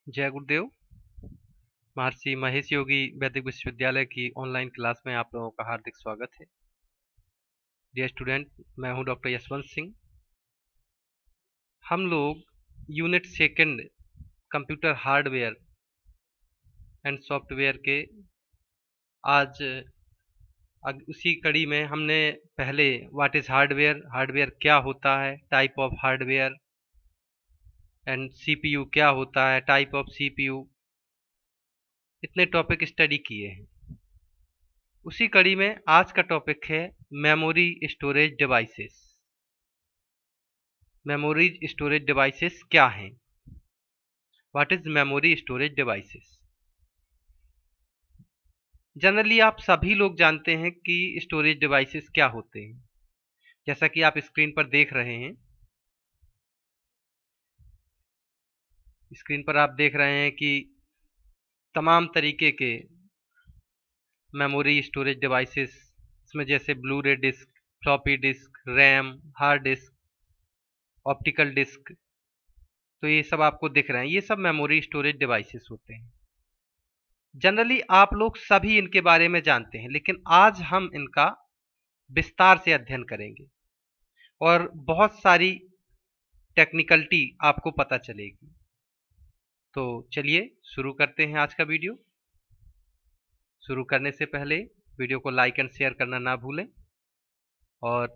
जय गुरुदेव। महर्षि महेश योगी वैदिक विश्वविद्यालय की ऑनलाइन क्लास में आप लोगों का हार्दिक स्वागत है। डियर स्टूडेंट, मैं हूं डॉक्टर यशवंत सिंह। हम लोग unit second computer hardware and software के आज उसी कड़ी में हमने पहले व्हाट इज हार्डवेयर, हार्डवेयर क्या होता है, type of hardware and CPU क्या होता है, टाइप ऑफ सीपीयू, इतने टॉपिक स्टडी किए हैं। उसी कड़ी में आज का टॉपिक है memory storage devices. Memory storage devices क्या हैं? What is memory storage devices? Generally आप सभी लोग जानते हैं कि स्टोरेज डिवाइसेस क्या होते हैं। जैसा कि आप स्क्रीन पर देख रहे हैं, स्क्रीन पर आप देख रहे हैं कि तमाम तरीके के मेमोरी स्टोरेज डिवाइसेस, इसमें जैसे Blu ray disc, floppy disk, RAM, hard disk, optical disc, तो ये सब आपको दिख रहे हैं। ये सब मेमोरी स्टोरेज डिवाइसेस होते हैं। जनरली आप लोग सभी इनके बारे में जानते हैं, लेकिन आज हम इनका विस्तार से अध्ययन करेंगे और बहुत सारी टेक्निकलिटी आपको पता चलेगी। तो चलिए शुरू करते हैं आज का वीडियो। शुरू करने से पहले वीडियो को लाइक एंड शेयर करना ना भूलें और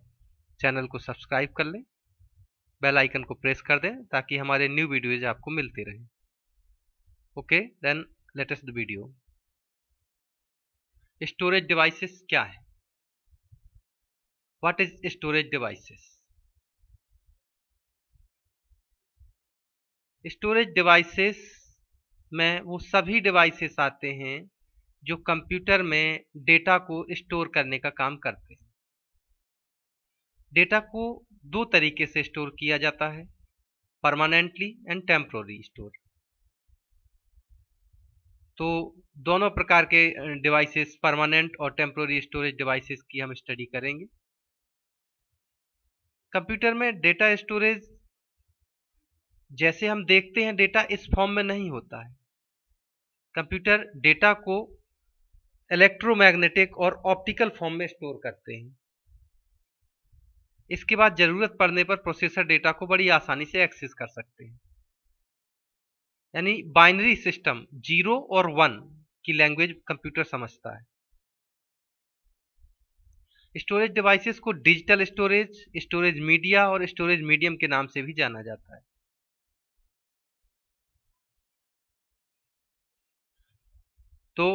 चैनल को सब्सक्राइब कर लें, बेल आइकन को प्रेस कर दें ताकि हमारे न्यू वीडियोज आपको मिलते रहें। Okay, then let us the video. Storage devices क्या है? What is storage devices? Storage devices में वो सभी डिवाइसेस आते हैं जो कंप्यूटर में डेटा को स्टोर करने का काम करते हैं। डेटा को दो तरीके से स्टोर किया जाता है, परमानेंटली एंड टेम्पोररी स्टोर। तो दोनों प्रकार के डिवाइसेस, परमानेंट और टेम्पोररी स्टोरेज डिवाइसेस की हम स्टडी करेंगे। कंप्यूटर में डेटा स्टोरेज जैसे हम देखते हैं डेटा इस फॉर्म में नहीं होता है। कंप्यूटर डेटा को इलेक्ट्रोमैग्नेटिक और ऑप्टिकल फॉर्म में स्टोर करते हैं। इसके बाद जरूरत पड़ने पर प्रोसेसर डेटा को बड़ी आसानी से एक्सेस कर सकते हैं। यानी बाइनरी सिस्टम, 0 और 1 की लैंग्वेज कंप्यूटर समझता है। स्टोरेज डिवाइसेस को डिजिटल स्टोरेज, स्टोरेज मीडिया और स्टोरेज मीडियम के नाम से भी जाना जाता है। तो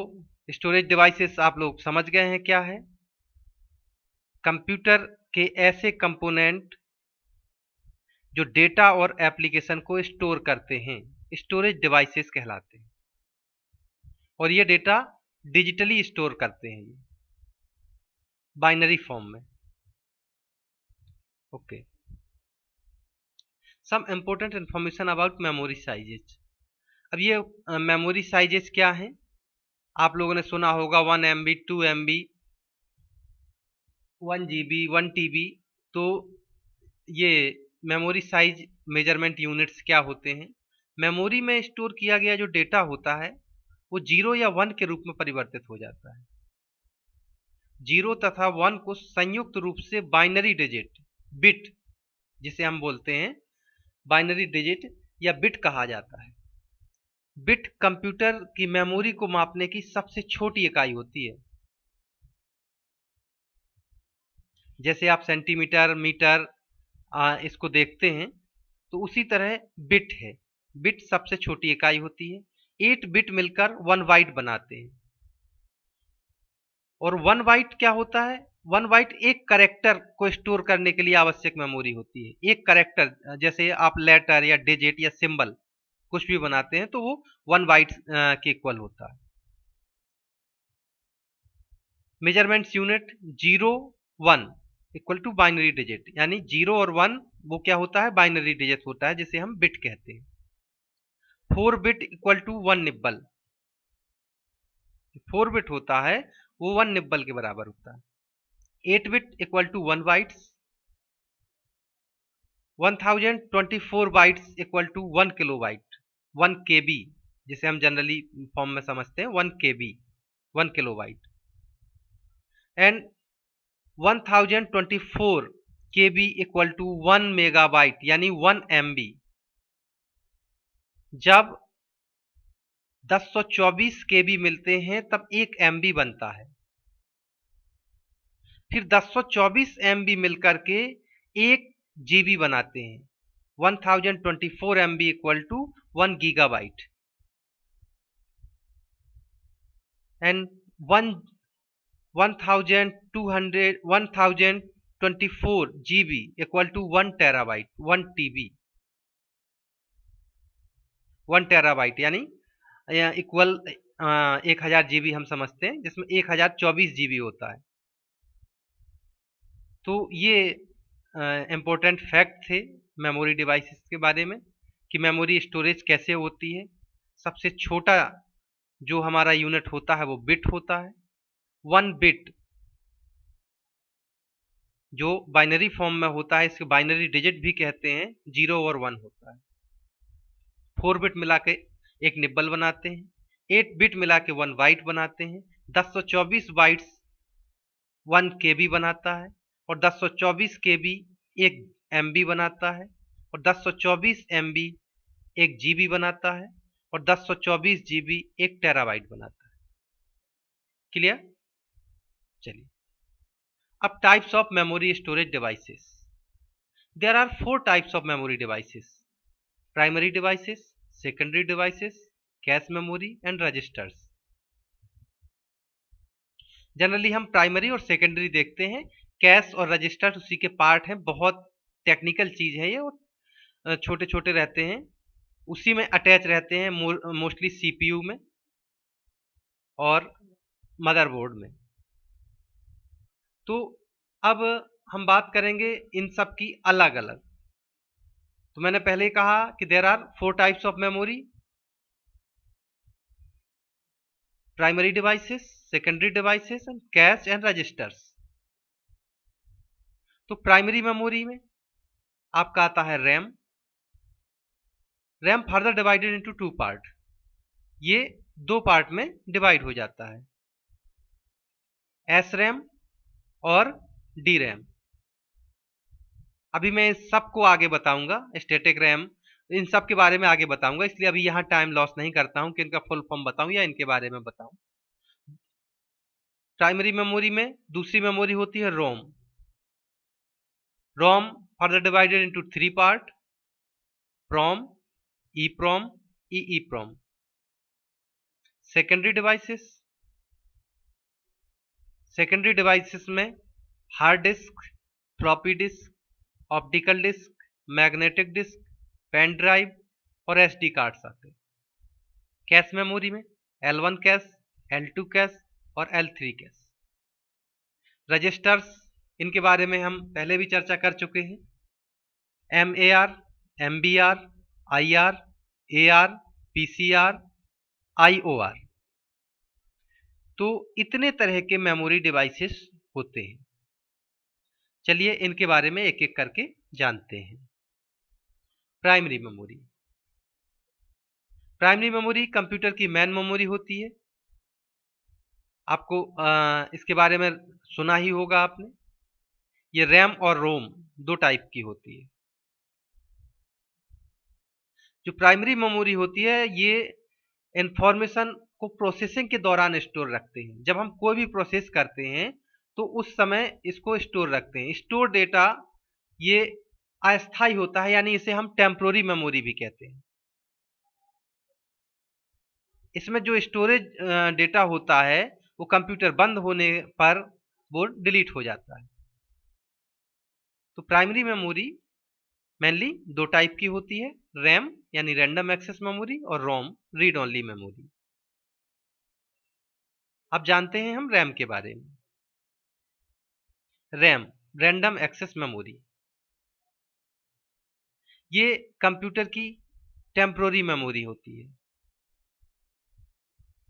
स्टोरेज डिवाइसेस आप लोग समझ गए हैं क्या है? कंप्यूटर के ऐसे कंपोनेंट जो डेटा और एप्लीकेशन को स्टोर करते हैं, स्टोरेज डिवाइसेस कहलाते हैं। और ये डेटा डिजिटली स्टोर करते हैं, ये बाइनरी फॉर्म में। Okay, some important information about memory sizes. अब ये मेमोरी साइजेज क्या है? आप लोगों ने सुना होगा 1 MB, 2 MB, 1 GB, 1 TB। तो ये मेमोरी साइज मेजरमेंट यूनिट्स क्या होते हैं? मेमोरी में स्टोर किया गया जो डेटा होता है वो 0 या 1 के रूप में परिवर्तित हो जाता है। 0 तथा 1 को संयुक्त रूप से बाइनरी डिजिट, बिट जिसे हम बोलते हैं, बाइनरी डिजिट या बिट कहा जाता है। बिट कंप्यूटर की मेमोरी को मापने की सबसे छोटी इकाई होती है। जैसे आप सेंटीमीटर, मीटर इसको देखते हैं, तो उसी तरह बिट है। बिट सबसे छोटी इकाई होती है। 8 बिट मिलकर 1 बाइट बनाते हैं। और 1 बाइट क्या होता है? 1 बाइट एक कैरेक्टर को स्टोर करने के लिए आवश्यक मेमोरी होती है। एक कैरेक्टर, जैसे आप लेटर या डिजिट या सिंबल कुछ भी बनाते हैं तो वो 1 बाइट के इक्वल होता है। Measurements unit 0, 1 equal to binary digit, यानी 0 और 1 वो क्या होता है? बाइनरी डिजिट होता है, जिसे हम बिट कहते हैं। 4 bit equal to 1 nibble. 4 bit होता है वो 1 निब्बल के बराबर होता है। 8 bit equal to 1 bytes. 1024 bytes equal to 1 kilobyte, 1 KB। जिसे हम जनरली फॉर्म में समझते हैं 1 KB, 1 kilobyte, and 1024 KB equal to 1 megabyte यानी 1 MB। जब 1024 KB मिलते हैं तब 1 MB बनता है। फिर 1024 MB मिलकर के 1 GB बनाते हैं। 1024 MB equal to 1 GB, and 1024 GB equal to 1 TB, 1 TB, 1 TB यानी इक्वल 1000 GB हम समझते हैं, जिसमें 1024 GB होता है। तो ये इम्पोर्टेंट फैक्ट थे मेमोरी डिवाइसेस के बारे में कि मेमोरी स्टोरेज कैसे होती है। सबसे छोटा जो हमारा यूनिट होता है वो बिट होता है। 1 बिट जो बाइनरी फॉर्म में होता है, इसके बाइनरी डिजिट भी कहते हैं, 0 और 1 होता है। 4 बिट मिला के एक निब्बल बनाते हैं। 8 बिट मिला के 1 बाइट बनाते हैं। 1024 बाइट्स 1 KB बनाता है, और 1024 KB 1 MB बनाता है, और 1024 MB 1 GB बनाता है, और 1024 GB 1 TB बनाता है। क्लियर? चलिए, अब types of memory storage devices. There are 4 types of memory devices: primary devices, secondary devices, cache memory and registers. Generally हम प्राइमरी और सेकेंडरी देखते हैं। कैश और रजिस्टर उसी के पार्ट हैं। बहुत टेक्निकल चीज है ये, और छोटे छोटे रहते हैं, उसी में अटैच रहते हैं, मोस्टली CPU में और मदरबोर्ड में। तो अब हम बात करेंगे इन सब की अलग अलग। तो मैंने पहले ही कहा कि there are 4 types of memory: primary devices, secondary devices and cache and registers. तो प्राइमरी मेमोरी में आपका आता है RAM. RAM further divided into 2 part. ये 2 पार्ट में डिवाइड हो जाता है, एस रैम और डी रैम। अभी मैं इन सबको आगे बताऊंगा, स्टैटिक रैम, इन सब के बारे में आगे बताऊंगा, इसलिए अभी यहाँ टाइम लॉस नहीं करता हूं कि इनका फुल फॉर्म बताऊं या इनके बारे में बताऊं। प्राइमरी मेमोरी में दूसरी मेमोरी होती है ROM. ROM further divided into 3 part: PROM, EPROM, EEPROM। Secondary devices, secondary devices में hard disk, floppy disk, optical disk, magnetic disk, pen drive और SD कार्ड्स आते हैं। कैश मेमोरी में L1 कैश, L2 कैश और L3 cash. Registers, इनके बारे में हम पहले भी चर्चा कर चुके हैं। MAR, MBR, IR, AR, PCR, IOR। तो इतने तरह के मेमोरी डिवाइसेस होते हैं। चलिए इनके बारे में एक एक करके जानते हैं। Primary memory. Primary memory computer की मेन मेमोरी होती है। आपको इसके बारे में सुना ही होगा आपने। ये रैम और रोम 2 टाइप की होती है। जो प्राइमरी मेमोरी होती है ये इंफॉर्मेशन को प्रोसेसिंग के दौरान स्टोर रखते हैं। जब हम कोई भी प्रोसेस करते हैं तो उस समय इसको स्टोर रखते हैं। स्टोर डेटा ये अस्थायी होता है, यानी इसे हम टेम्पोररी मेमोरी भी कहते हैं। इसमें जो स्टोरेज डेटा होता है वो कंप्यूटर बंद होने पर वो डिलीट हो जाता है। तो प्राइमरी मेमोरी मेनली 2 टाइप की होती है: रैम यानी रैंडम एक्सेस मेमोरी और रोम रीड ओनली मेमोरी। अब जानते हैं हम रैम के बारे में। रैम, रैंडम एक्सेस मेमोरी, ये कंप्यूटर की टेम्पोररी मेमोरी होती है।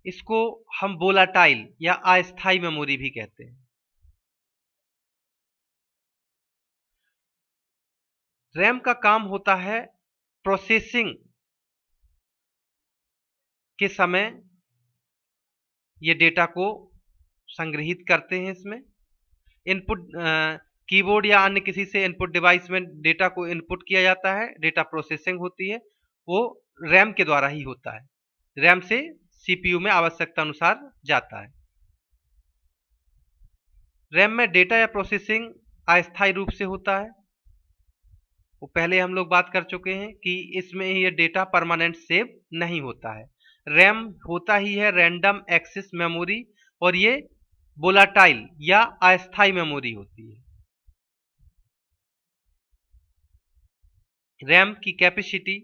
इसको हम वोलाटाइल या अस्थायी मेमोरी भी कहते हैं। रैम का काम होता है प्रोसेसिंग के समय ये डेटा को संग्रहित करते हैं। इसमें इनपुट कीबोर्ड या अन्य किसी से इनपुट डिवाइस में डेटा को इनपुट किया जाता है, डेटा प्रोसेसिंग होती है, वो रैम के द्वारा ही होता है। रैम से सीपीयू में आवश्यकता अनुसार जाता है। रैम में डेटा या प्रोसेसिंग अस्थायी रूप से होता है। वो पहले हम लोग बात कर चुके हैं कि इसमें ये डेटा परमानेंट सेव नहीं होता है। रैम होता ही है रैंडम एक्सेस मेमोरी, और ये वोलाटाइल या अस्थायी मेमोरी होती है। रैम की capacity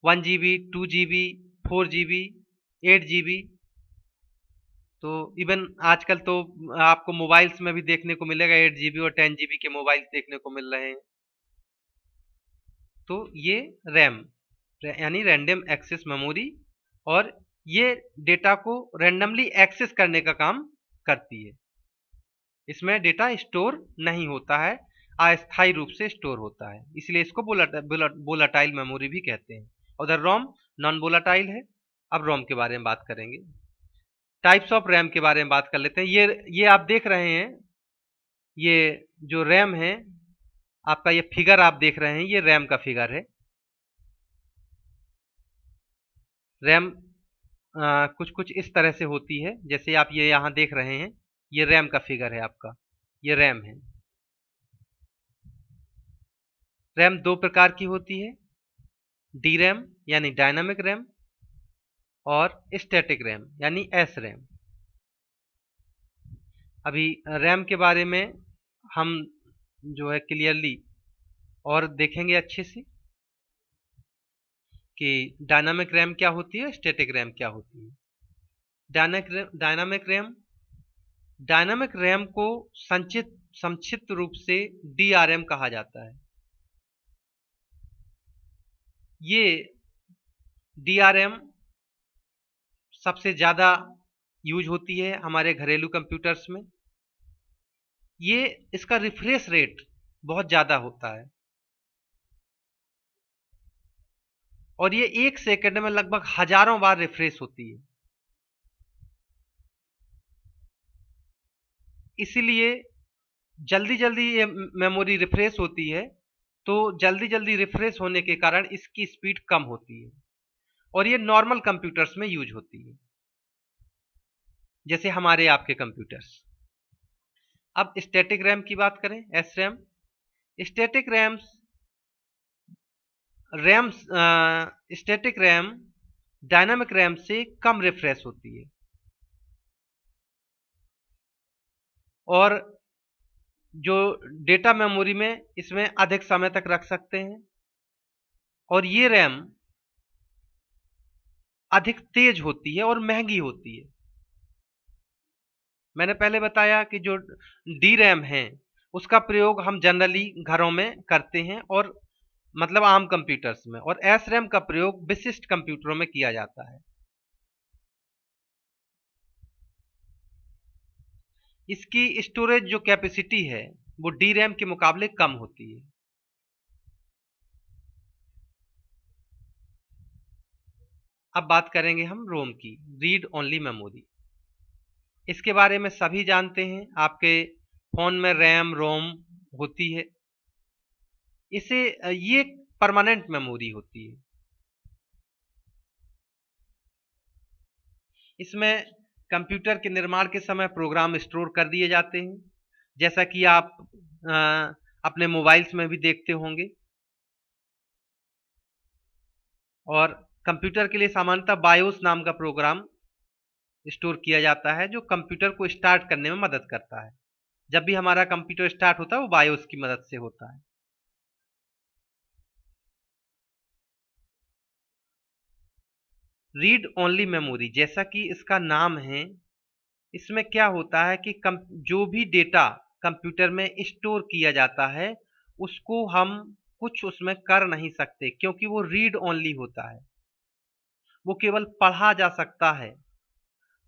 1 GB, 2 GB, 4 GB, 8 GB, तो इवन आजकल तो आपको मोबाइल्स में भी देखने को मिलेगा 8 GB और 10 GB के मोबाइल्स देखने को मिल रहे हैं। तो ये रैम यानी रैंडम एक्सेस मेमोरी, और ये डेटा को रैंडमली एक्सेस करने का काम करती है। इसमें डेटा स्टोर नहीं होता है, अस्थायी रूप से स्टोर होता है, इसलिए इसको वोलाटाइल मेमोरी भी कहते हैं। उधर रोम नॉन वोलाटाइल है। अब रोम के बारे में बात करेंगे। टाइप्स ऑफ रैम के बारे में बात कर लेते हैं। ये आप देख रहे हैं, ये जो रैम है आपका, ये फिगर आप देख रहे हैं, ये रैम का फिगर है। रैम कुछ कुछ इस तरह से होती है, जैसे आप ये यहाँ देख रहे हैं, ये रैम का फिगर है आपका, ये रैम है। रैम दो प्रकार की होती है, डी रैम यानी डायनामिक रैम, और स्टैटिक रैम यानी एस रैम। अभी रैम के बारे में हम जो है क्लियरली और देखेंगे अच्छे से कि डायनामिक रैम क्या होती है, स्टैटिक रैम क्या होती है। डायनामिक रैम को संक्षिप्त रूप से डीआरएम कहा जाता है। ये डीआरएम सबसे ज़्यादा यूज होती है हमारे घरेलू कंप्यूटर्स में। ये इसका रिफ्रेश रेट बहुत ज़्यादा होता है, और ये 1 सेकंड में लगभग हजारों बार रिफ्रेश होती है। इसीलिए जल्दी जल्दी ये मेमोरी रिफ्रेश होती है, तो जल्दी जल्दी रिफ्रेश होने के कारण इसकी स्पीड कम होती है, और ये नॉर्मल कंप्यूटर्स में यूज होती है, जैसे हमारे आपके कंप्यूटर्स। अब स्टैटिक रैम की बात करें, S RAM. Static static RAM dynamic RAM से कम रिफ्रेश होती है, और जो डेटा मेमोरी में इसमें अधिक समय तक रख सकते हैं, और ये रैम अधिक तेज होती है और महंगी होती है। मैंने पहले बताया कि जो डी रैम है उसका प्रयोग हम जनरली घरों में करते हैं, और मतलब आम कंप्यूटर्स में, और एस रैम का प्रयोग विशिष्ट कंप्यूटरों में किया जाता है। इसकी स्टोरेज जो कैपेसिटी है वो डी रैम के मुकाबले कम होती है। अब बात करेंगे हम रोम की, रीड ओनली मेमोरी। इसके बारे में सभी जानते हैं, आपके फोन में रैम रोम होती है। इसे ये परमानेंट मेमोरी होती है। इसमें कंप्यूटर के निर्माण के समय प्रोग्राम स्टोर कर दिए जाते हैं, जैसा कि आप अपने मोबाइल्स में भी देखते होंगे। और कंप्यूटर के लिए सामान्यतः बायोस नाम का प्रोग्राम स्टोर किया जाता है, जो कंप्यूटर को स्टार्ट करने में मदद करता है। जब भी हमारा कंप्यूटर स्टार्ट होता है वो बायोस की मदद से होता है। रीड ओनली मेमोरी, जैसा कि इसका नाम है, इसमें क्या होता है कि जो भी डेटा कंप्यूटर में स्टोर किया जाता है उसको हम कुछ उसमें कर नहीं सकते, क्योंकि वो रीड ओनली होता है। वो केवल पढ़ा जा सकता है,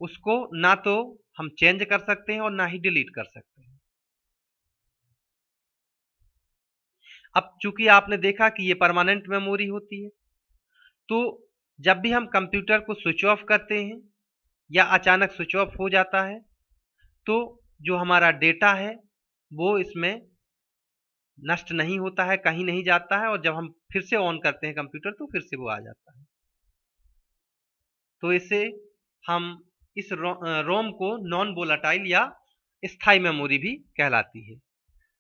उसको ना तो हम चेंज कर सकते हैं और ना ही डिलीट कर सकते हैं। अब चूंकि आपने देखा कि ये परमानेंट मेमोरी होती है, तो जब भी हम कंप्यूटर को स्विच ऑफ करते हैं या अचानक स्विच ऑफ हो जाता है, तो जो हमारा डेटा है वो इसमें नष्ट नहीं होता है, कहीं नहीं जाता है, और जब हम फिर से ऑन करते हैं कंप्यूटर तो फिर से वो आ जाता है। तो इससे हम इस रोम को नॉन वोलाटाइल या स्थायी मेमोरी भी कहलाती है।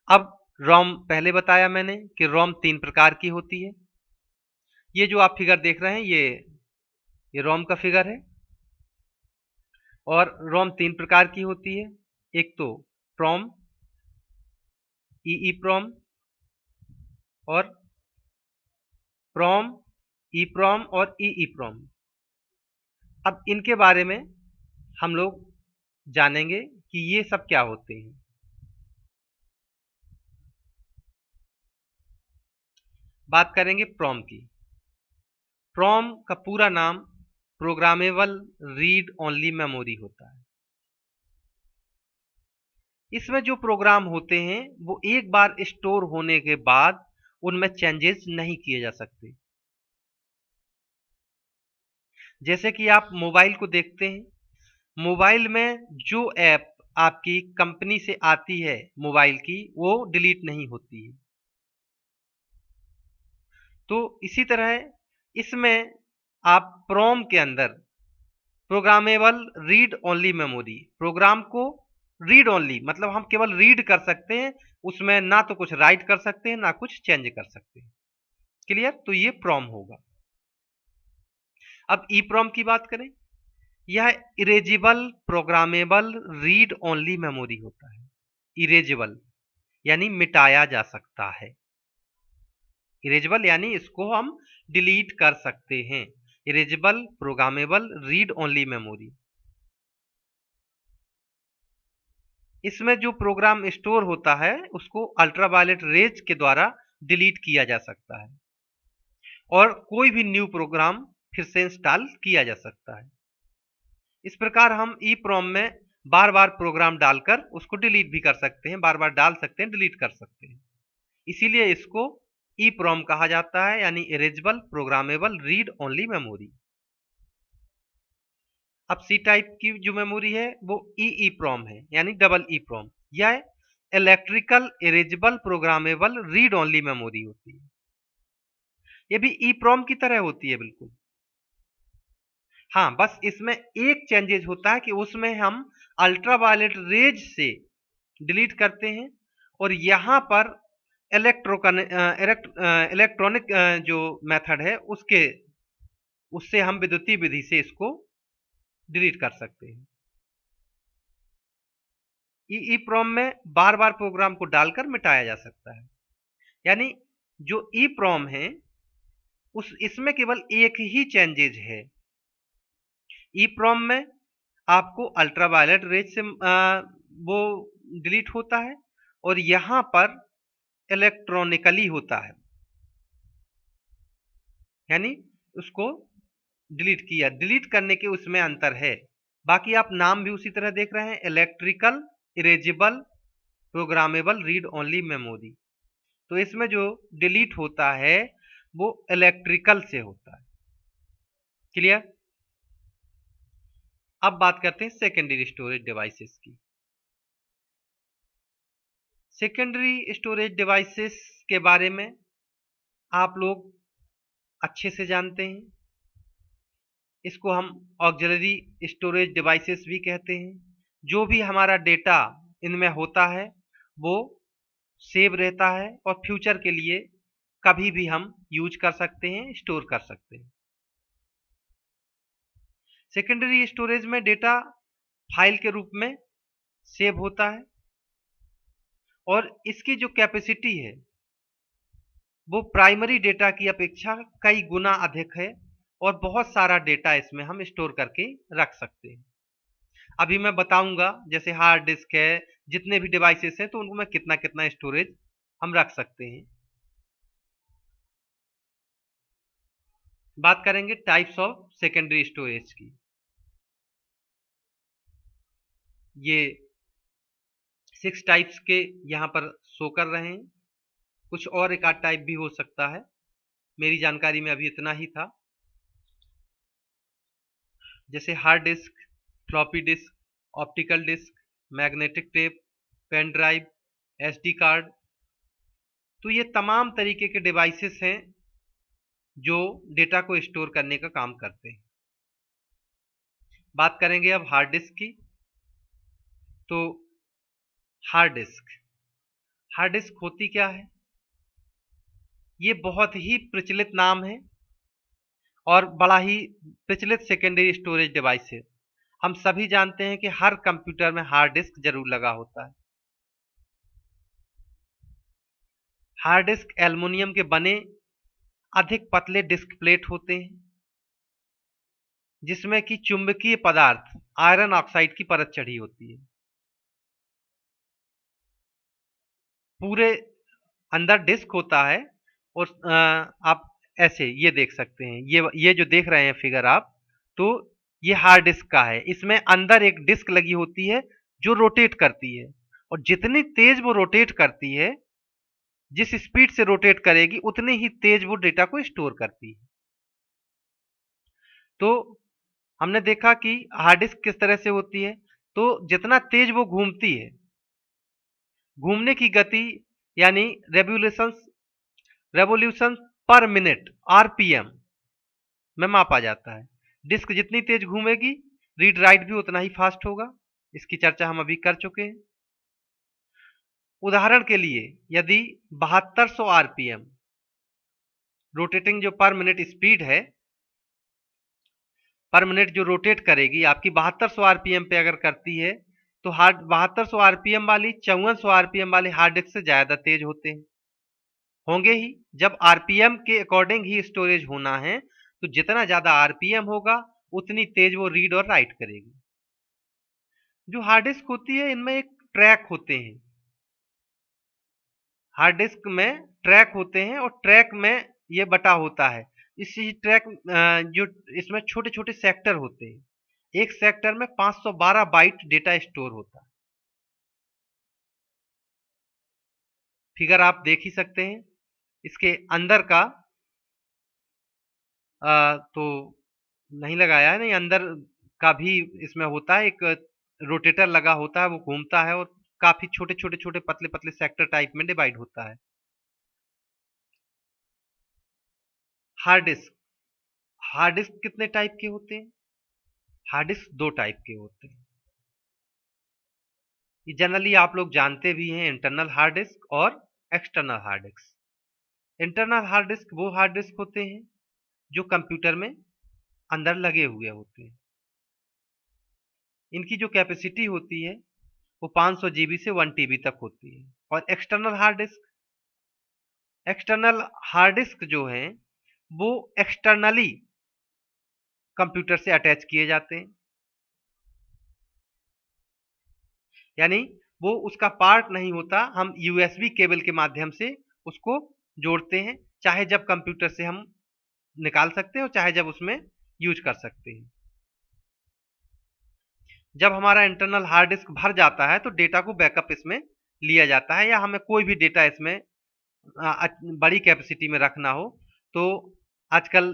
अब रोम पहले बताया मैंने कि रोम 3 प्रकार की होती है। ये जो आप फिगर देख रहे हैं ये रोम का फिगर है, और रोम 3 प्रकार की होती है। एक तो प्रोम, ईईप्रोम और प्रोम, ईप्रोम और ईईप्रोम। अब इनके बारे में हम लोग जानेंगे कि ये सब क्या होते हैं। बात करेंगे प्रोम की। प्रोम का पूरा नाम प्रोग्रामेबल रीड ओनली मेमोरी होता है। इसमें जो प्रोग्राम होते हैं वो एक बार स्टोर होने के बाद उनमें चेंजेस नहीं किए जा सकते। जैसे कि आप मोबाइल को देखते हैं, मोबाइल में जो ऐप आपकी कंपनी से आती है मोबाइल की, वो डिलीट नहीं होती है। तो इसी तरह इसमें आप प्रोम के अंदर programmable read only memory, program को रीड ओनली मतलब हम केवल रीड कर सकते हैं, उसमें ना तो कुछ राइट कर सकते हैं ना कुछ चेंज कर सकते हैं। क्लियर? तो ये प्रोम होगा। अब ई प्रोम की बात करें, यह erasable programmable read only memory होता है। इरेजिबल यानी मिटाया जा सकता है। इरेजेबल यानी इसको हम डिलीट कर सकते हैं। Erasable programmable read only memory. इसमें जो प्रोग्राम स्टोर होता है उसको अल्ट्रावायलेट रेज के द्वारा डिलीट किया जा सकता है, और कोई भी न्यू प्रोग्राम फिर से इंस्टॉल किया जा सकता है। इस प्रकार हम ई प्रोम में बार बार प्रोग्राम डालकर उसको डिलीट भी कर सकते हैं, बार बार डाल सकते हैं, डिलीट कर सकते हैं। इसीलिए इसको ई प्रोम कहा जाता है, यानी erasable programmable read only memory. अब सी टाइप की जो मेमोरी है वो ई प्रोम है, यानी डबल ई प्रोम। यह electrical erasable programmable read only memory होती है। ये भी ई प्रोम की तरह होती है बिल्कुल। हाँ, बस इसमें एक चेंजेज होता है कि उसमें हम अल्ट्रावायलेट रेज से डिलीट करते हैं, और यहां पर इलेक्ट्रॉनिक जो मेथड है उससे हम विद्युतीय विधि से इसको डिलीट कर सकते हैं। ई प्रोम में बार बार प्रोग्राम को डालकर मिटाया जा सकता है, यानी जो ई प्रोम है इसमें केवल एक ही चेंजेज है। ई प्रोम में आपको अल्ट्रावायलेट रेज से वो डिलीट होता है, और यहां पर इलेक्ट्रॉनिकली होता है, यानी उसको डिलीट करने के उसमें अंतर है। बाकी आप नाम भी उसी तरह देख रहे हैं, electrical erasable programmable read only memory. तो इसमें जो डिलीट होता है वो इलेक्ट्रिकल से होता है। क्लियर? अब बात करते हैं सेकेंडरी स्टोरेज डिवाइसेस की। सेकेंडरी स्टोरेज डिवाइसेस के बारे में आप लोग अच्छे से जानते हैं। इसको हम ऑक्सिलरी स्टोरेज डिवाइसेस भी कहते हैं। जो भी हमारा डेटा इनमें होता है वो सेव रहता है, और फ्यूचर के लिए कभी भी हम यूज कर सकते हैं, स्टोर कर सकते हैं। सेकेंडरी स्टोरेज में डेटा फाइल के रूप में सेव होता है, और इसकी जो कैपेसिटी है वो प्राइमरी डेटा की अपेक्षा कई गुना अधिक है, और बहुत सारा डेटा इसमें हम स्टोर करके रख सकते हैं। अभी मैं बताऊंगा, जैसे हार्ड डिस्क है, जितने भी डिवाइसेस हैं, तो उनमें कितना कितना स्टोरेज हम रख सकते हैं। बात करेंगे टाइप्स ऑफ सेकेंडरी स्टोरेज की। ये 6 टाइप्स के यहाँ पर शो कर रहे हैं। कुछ और एक आध टाइप भी हो सकता है, मेरी जानकारी में अभी इतना ही था। जैसे hard disk, floppy disk, optical disk, magnetic tape, pen drive, SD card. तो ये तमाम तरीके के डिवाइसेस हैं जो डेटा को स्टोर करने का काम करते हैं। बात करेंगे अब हार्ड डिस्क की। तो हार्ड डिस्क होती क्या है? ये बहुत ही प्रचलित नाम है और बड़ा ही प्रचलित सेकेंडरी स्टोरेज डिवाइस है। हम सभी जानते हैं कि हर कंप्यूटर में हार्ड डिस्क जरूर लगा होता है। हार्ड डिस्क एल्युमिनियम के बने अधिक पतले डिस्क प्लेट होते हैं जिसमें कि चुंबकीय पदार्थ आयरन ऑक्साइड की परत चढ़ी होती है। पूरे अंदर डिस्क होता है और आप ऐसे ये देख सकते हैं, ये जो देख रहे हैं फिगर आप, तो ये हार्ड डिस्क का है। इसमें अंदर एक डिस्क लगी होती है जो रोटेट करती है, और जितनी तेज वो रोटेट करती है, जिस स्पीड से रोटेट करेगी उतनी ही तेज वो डेटा को स्टोर करती है। तो हमने देखा कि हार्ड डिस्क किस तरह से होती है। तो जितना तेज वो घूमती है, घूमने की गति यानी रेवोल्यूशन पर मिनट आरपीएम में मापा जाता है। डिस्क जितनी तेज घूमेगी, रीड राइट भी उतना ही फास्ट होगा। इसकी चर्चा हम अभी कर चुके हैं। उदाहरण के लिए यदि 7200 आरपीएम रोटेटिंग जो पर मिनट स्पीड है, पर मिनट जो रोटेट करेगी आपकी 7200 आरपीएम पे अगर करती है, तो हार्ड 7200 आरपीएम वाली 5400 आरपीएम वाले हार्ड डिस्क से ज्यादा तेज होते हैं, होंगे ही। जब आरपीएम के अकॉर्डिंग ही स्टोरेज होना है, तो जितना ज्यादा आरपीएम होगा उतनी तेज वो रीड और राइट करेगी। जो हार्ड डिस्क होती है इनमें एक ट्रैक होते हैं। हार्ड डिस्क में ट्रैक होते हैं और ट्रैक में ये बटा होता है। इसी ट्रैक जो इसमें छोटे छोटे सेक्टर होते हैं। एक सेक्टर में 512 बाइट डेटा स्टोर होता है। फिगर आप देख ही सकते हैं। इसके अंदर का तो नहीं लगाया है, नहीं, अंदर का भी इसमें होता है। एक रोटेटर लगा होता है, वो घूमता है और काफी छोटे छोटे छोटे पतले पतले सेक्टर टाइप में डिवाइड होता है। हार्ड डिस्क हार्ड डिस्क कितने टाइप के होते हैं? हार्ड डिस्क दो टाइप के होते हैं। ये जनरली आप लोग जानते भी हैं, इंटरनल हार्ड डिस्क और external hard disk. Internal hard disk वो हार्ड डिस्क होते हैं जो कंप्यूटर में अंदर लगे हुए होते हैं। इनकी जो कैपेसिटी होती है वो 500 जीबी से 1 टीबी तक होती है। और एक्सटर्नल हार्ड डिस्क जो हैं वो एक्सटर्नली कंप्यूटर से अटैच किए जाते हैं, यानी वो उसका पार्ट नहीं होता। हम यूएसबी केबल के माध्यम से उसको जोड़ते हैं, चाहे जब कंप्यूटर से हम निकाल सकते हैं और चाहे जब उसमें यूज कर सकते हैं। जब हमारा इंटरनल हार्ड डिस्क भर जाता है तो डेटा को बैकअप इसमें लिया जाता है, या हमें कोई भी डेटा इसमें बड़ी कैपेसिटी में रखना हो तो आजकल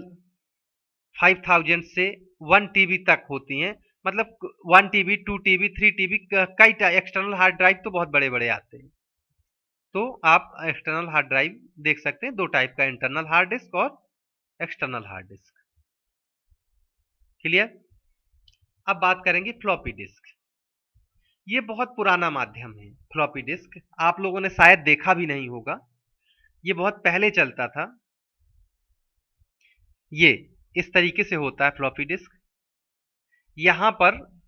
5000 से 1 टीबी तक होती हैं। मतलब 1 टीबी, 2 टीबी, 3 टीबी, कई एक्सटर्नल हार्ड ड्राइव तो बहुत बड़े बड़े आते हैं। तो आप एक्सटर्नल हार्ड ड्राइव देख सकते हैं, दो टाइप का, इंटरनल हार्ड डिस्क और एक्सटर्नल हार्ड डिस्क। क्लियर? अब बात करेंगे फ्लॉपी डिस्क। ये बहुत पुराना माध्यम है। फ्लॉपी डिस्क आप लोगों ने शायद देखा भी नहीं होगा, ये बहुत पहले चलता था। ये इस तरीके से होता है फ्लॉपी डिस्क। यहां पर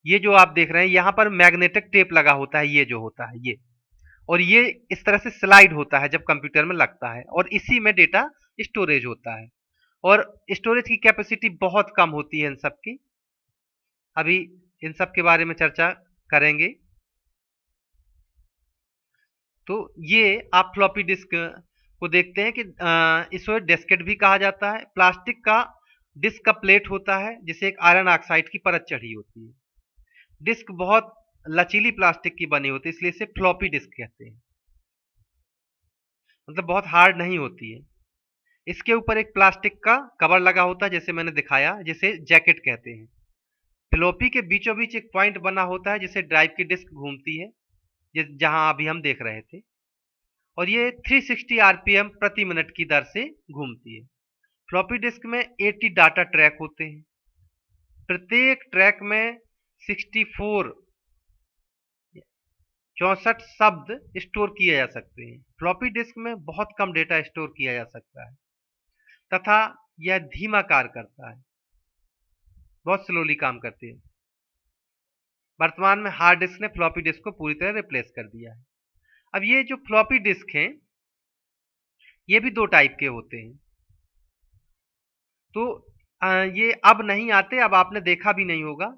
ये जो आप देख रहे हैं, यहां पर मैग्नेटिक टेप लगा होता है, ये जो होता है ये, और ये इस तरह से स्लाइड होता है जब कंप्यूटर में लगता है, और इसी में डेटा स्टोरेज होता है। और स्टोरेज की कैपेसिटी बहुत कम होती है इन सब की। अभी इन सब के बारे में चर्चा करेंगे। तो ये आप फ्लॉपी डिस्क को देखते हैं कि इसे डिस्केट भी कहा जाता है। प्लास्टिक का डिस्क का प्लेट होता है जिसे एक आयरन ऑक्साइड की परत चढ़ी होती है। डिस्क बहुत लचीली प्लास्टिक की बनी होती है, इसलिए इसे फ्लॉपी डिस्क कहते हैं। मतलब बहुत हार्ड नहीं होती है। इसके ऊपर एक प्लास्टिक का कवर लगा होता है, जैसे मैंने दिखाया, जिसे जैकेट कहते हैं। फ्लॉपी के बीचों बीच एक पॉइंट बना होता है जिसे ड्राइव की डिस्क घूमती है, जहां अभी हम देख रहे थे, और ये 360 आरपीएम प्रति मिनट की दर से घूमती है। फ्लॉपी डिस्क में 80 डाटा ट्रैक होते हैं। प्रत्येक ट्रैक में 64 शब्द स्टोर किए जा सकते हैं। फ्लॉपी डिस्क में बहुत कम डेटा स्टोर किया जा सकता है तथा यह धीमा कार्य करता है, बहुत स्लोली काम करती है। वर्तमान में हार्ड डिस्क ने फ्लॉपी डिस्क को पूरी तरह रिप्लेस कर दिया है। अब ये जो फ्लॉपी डिस्क हैं, ये भी दो टाइप के होते हैं। तो ये अब नहीं आते, अब आपने देखा भी नहीं होगा।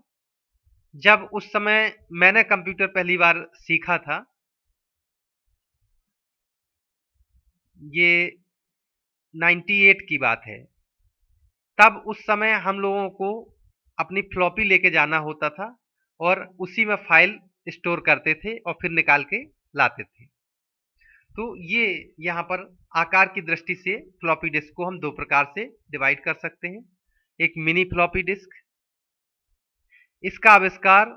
जब उस समय मैंने कंप्यूटर पहली बार सीखा था, ये 98 की बात है, तब उस समय हम लोगों को अपनी फ्लॉपी लेके जाना होता था और उसी में फाइल स्टोर करते थे और फिर निकाल के लाते थे। तो ये यहाँ पर आकार की दृष्टि से फ्लॉपी डिस्क को हम दो प्रकार से डिवाइड कर सकते हैं। एक मिनी फ्लॉपी डिस्क, इसका आविष्कार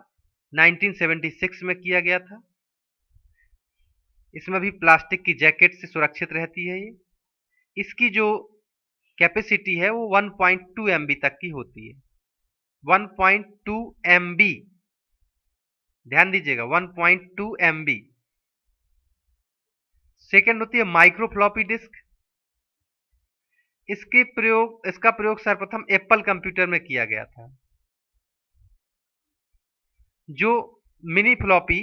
1976 में किया गया था। इसमें भी प्लास्टिक की जैकेट से सुरक्षित रहती है। ये इसकी जो कैपेसिटी है वो 1.2 MB तक की होती है। 1.2 MB, ध्यान दीजिएगा, 1.2 MB। सेकेंड होती है माइक्रो फ्लॉपी डिस्क। इसका प्रयोग सर्वप्रथम एप्पल कंप्यूटर में किया गया था, जो मिनी फ्लॉपी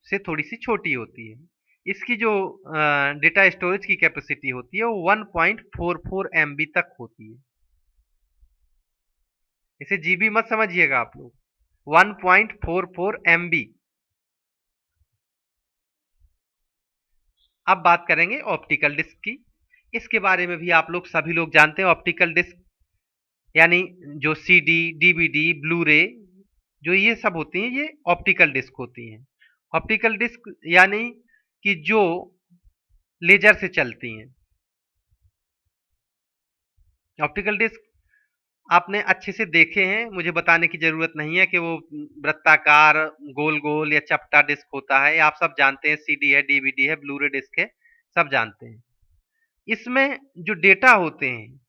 से थोड़ी सी छोटी होती है। इसकी जो डेटा स्टोरेज की कैपेसिटी होती है वो 1.44 MB तक होती है। इसे जीबी मत समझिएगा आप लोग, 1.44 MB। अब बात करेंगे ऑप्टिकल डिस्क की। इसके बारे में भी आप लोग सभी लोग जानते हैं। ऑप्टिकल डिस्क यानी जो सीडी, डीवीडी, ब्लू रे, जो ये सब होती हैं, ये ऑप्टिकल डिस्क होती हैं। ऑप्टिकल डिस्क यानी कि जो लेजर से चलती हैं। ऑप्टिकल डिस्क आपने अच्छे से देखे हैं, मुझे बताने की जरूरत नहीं है कि वो वृत्ताकार, गोल गोल या चपटा डिस्क होता है। आप सब जानते हैं, सीडी है, डीवीडी है, ब्लू रे डिस्क है, सब जानते हैं। इसमें जो डेटा होते हैं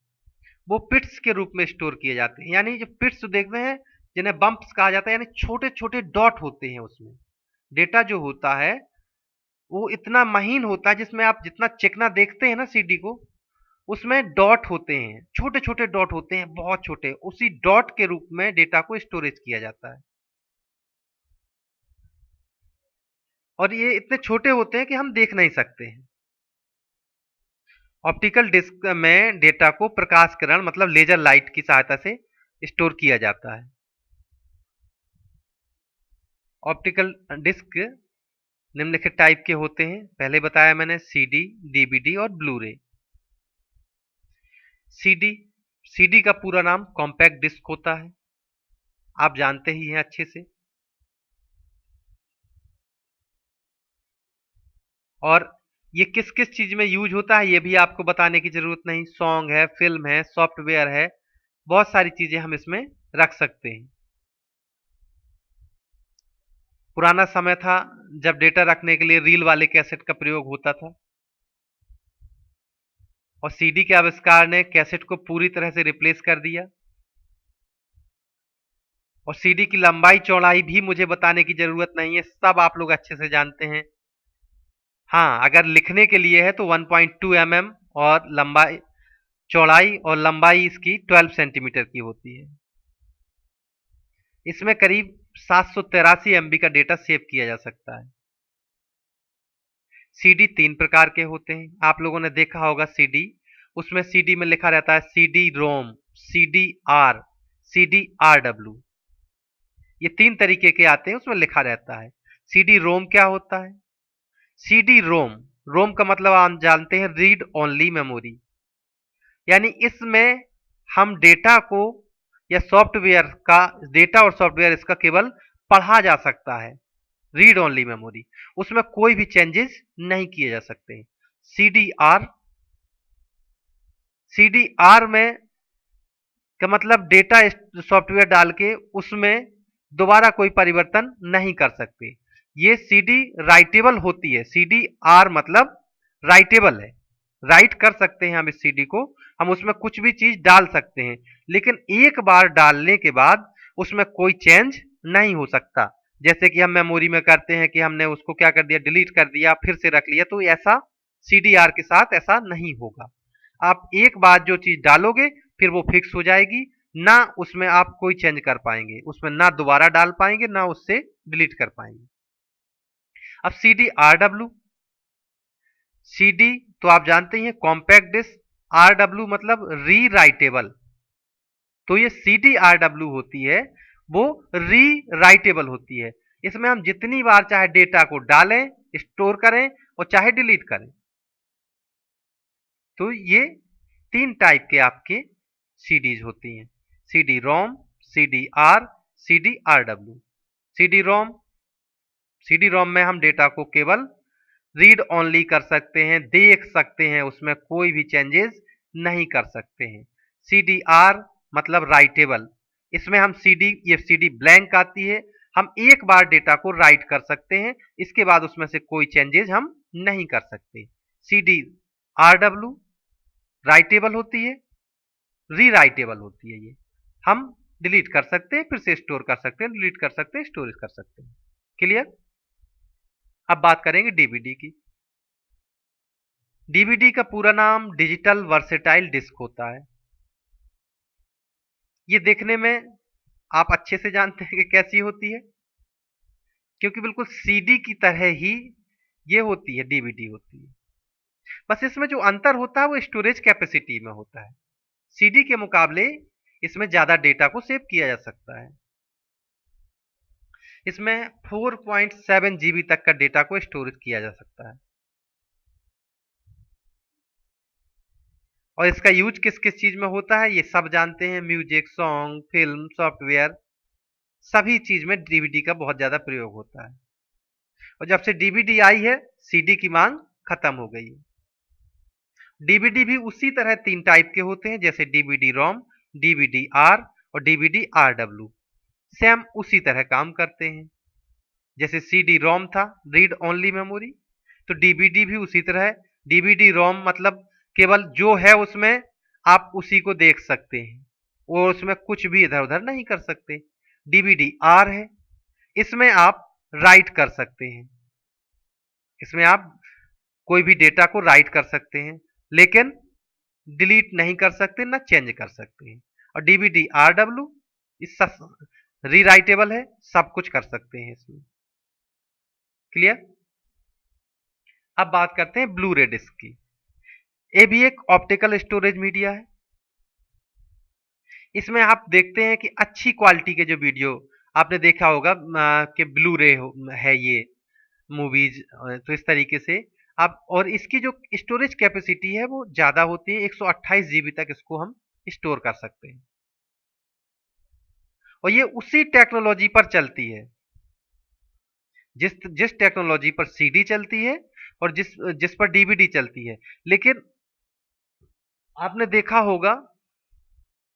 वो पिट्स के रूप में स्टोर किए जाते हैं। यानी जो पिट्स देखते हैं, जिन्हें बम्प्स कहा जाता है, यानी छोटे छोटे डॉट होते हैं उसमें। डेटा जो होता है वो इतना महीन होता है, जिसमें आप जितना चिकना देखते हैं ना सीडी को, उसमें डॉट होते हैं, छोटे छोटे डॉट होते हैं, बहुत छोटे। उसी डॉट के रूप में डेटा को स्टोरेज किया जाता है। और ये इतने छोटे होते हैं कि हम देख नहीं सकते हैं। ऑप्टिकल डिस्क में डेटा को प्रकाश किरण मतलब लेजर लाइट की सहायता से स्टोर किया जाता है। ऑप्टिकल डिस्क निम्नलिखित टाइप के होते हैं, पहले बताया मैंने, सीडी, डीवीडी और ब्लू रे। सीडी, सीडी का पूरा नाम कॉम्पैक्ट डिस्क होता है, आप जानते ही हैं अच्छे से। और ये किस किस चीज में यूज होता है ये भी आपको बताने की जरूरत नहीं। सॉन्ग है, फिल्म है, सॉफ्टवेयर है, बहुत सारी चीजें हम इसमें रख सकते हैं। पुराना समय था जब डेटा रखने के लिए रील वाले कैसेट का प्रयोग होता था, और सीडी के आविष्कार ने कैसेट को पूरी तरह से रिप्लेस कर दिया। और सीडी की लंबाई चौड़ाई भी मुझे बताने की जरूरत नहीं है, सब आप लोग अच्छे से जानते हैं। हाँ, अगर लिखने के लिए है तो 1.2 mm, और लंबाई, चौड़ाई और लंबाई इसकी 12 सेंटीमीटर की होती है। इसमें करीब 783 MB का डेटा सेव किया जा सकता है। सीडी तीन प्रकार के होते हैं, आप लोगों ने देखा होगा सीडी। उसमें सीडी में लिखा रहता है CD ROM, CD are, CD RW। ये तीन तरीके के आते हैं, उसमें लिखा रहता है। सीडी रोम क्या होता है? सीडी रोम, रोम का मतलब आप जानते हैं रीड ओनली मेमोरी। यानी इसमें हम डेटा को या सॉफ्टवेयर का, डेटा और सॉफ्टवेयर इसका केवल पढ़ा जा सकता है, रीड ओनली मेमोरी। उसमें कोई भी चेंजेस नहीं किए जा सकते। सीडी आर, सीडी आर में का मतलब डेटा सॉफ्टवेयर डाल के उसमें दोबारा कोई परिवर्तन नहीं कर सकते। ये सीडी राइटेबल होती है, सीडी आर मतलब राइटेबल है, राइट कर सकते हैं हम इस सीडी को, हम उसमें कुछ भी चीज डाल सकते हैं, लेकिन एक बार डालने के बाद उसमें कोई चेंज नहीं हो सकता। जैसे कि हम मेमोरी में करते हैं कि हमने उसको क्या कर दिया, डिलीट कर दिया, फिर से रख लिया, तो ऐसा सीडीआर के साथ ऐसा नहीं होगा। आप एक बार जो चीज डालोगे फिर वो फिक्स हो जाएगी, ना उसमें आप कोई चेंज कर पाएंगे, उसमें ना दोबारा डाल पाएंगे ना उससे डिलीट कर पाएंगे। अब C D R W, CD तो आप जानते ही हैं कॉम्पैक्ट डिस्क, आर डब्ल्यू मतलब री राइटेबल, तो ये सी डी आर डब्ल्यू होती है वो री राइटेबल होती है। इसमें हम जितनी बार चाहे डेटा को डालें, स्टोर करें और चाहे डिलीट करें। तो ये तीन टाइप के आपके सीडीज होती हैं, C D ROM, C D R, C D R W. C D ROM, C D ROM में हम डेटा को केवल रीड ओनली कर सकते हैं, देख सकते हैं, उसमें कोई भी चेंजेस नहीं कर सकते हैं। सी डी आर मतलब राइटेबल, इसमें हम सीडी, ये सीडी ब्लैंक आती है, हम एक बार डेटा को राइट कर सकते हैं, इसके बाद उसमें से कोई चेंजेस हम नहीं कर सकते। C D R W writable होती है, री राइटेबल होती है, ये हम डिलीट कर सकते हैं, फिर से स्टोर कर सकते हैं, डिलीट कर सकते हैं, स्टोरेज कर सकते हैं। क्लियर? अब बात करेंगे डीवीडी की। डीवीडी का पूरा नाम डिजिटल वर्सेटाइल डिस्क होता है। ये देखने में आप अच्छे से जानते हैं कि कैसी होती है, क्योंकि बिल्कुल सीडी की तरह ही ये होती है, डीवीडी होती है। बस इसमें जो अंतर होता है वो स्टोरेज कैपेसिटी में होता है। सीडी के मुकाबले इसमें ज्यादा डेटा को सेव किया जा सकता है। इसमें 4.7 जीबी तक का डेटा को स्टोरेज किया जा सकता है। और इसका यूज किस किस चीज में होता है ये सब जानते हैं, म्यूजिक, सॉन्ग, फिल्म, सॉफ्टवेयर, सभी चीज में डीवीडी का बहुत ज्यादा प्रयोग होता है। और जब से डीवीडी आई है सीडी की मांग खत्म हो गई है। डीवीडी भी उसी तरह तीन टाइप के होते हैं, जैसे डीवीडी रोम, डीवीडी आर और डीवीडी आर डब्ल्यू, सेम उसी तरह काम करते हैं। जैसे सीडी रोम था, रीड ओनली मेमोरी, तो डीवीडी भी उसी तरह है। डीवीडी रोम मतलब केवल जो है उसमें आप उसी को देख सकते हैं, और उसमें कुछ भी इधर उधर नहीं कर सकते। डीवीडी आर है, इसमें आप राइट कर सकते हैं, इसमें आप कोई भी डेटा को राइट कर सकते हैं, लेकिन डिलीट नहीं कर सकते ना चेंज कर सकते हैं। और डीवीडी आर डब्ल्यू इस रीराइटेबल है, सब कुछ कर सकते हैं इसमें। क्लियर? अब बात करते हैं ब्लू रे डिस्क की। ये भी एक ऑप्टिकल स्टोरेज मीडिया है। इसमें आप देखते हैं कि अच्छी क्वालिटी के जो वीडियो आपने देखा होगा कि ब्लू रे है ये मूवीज, तो इस तरीके से आप, और इसकी जो स्टोरेज कैपेसिटी है वो ज्यादा होती है, 128 जीबी तक इसको हम स्टोर कर सकते हैं। और ये उसी टेक्नोलॉजी पर चलती है जिस जिस टेक्नोलॉजी पर सीडी चलती है और जिस जिस पर डीवीडी चलती है। लेकिन आपने देखा होगा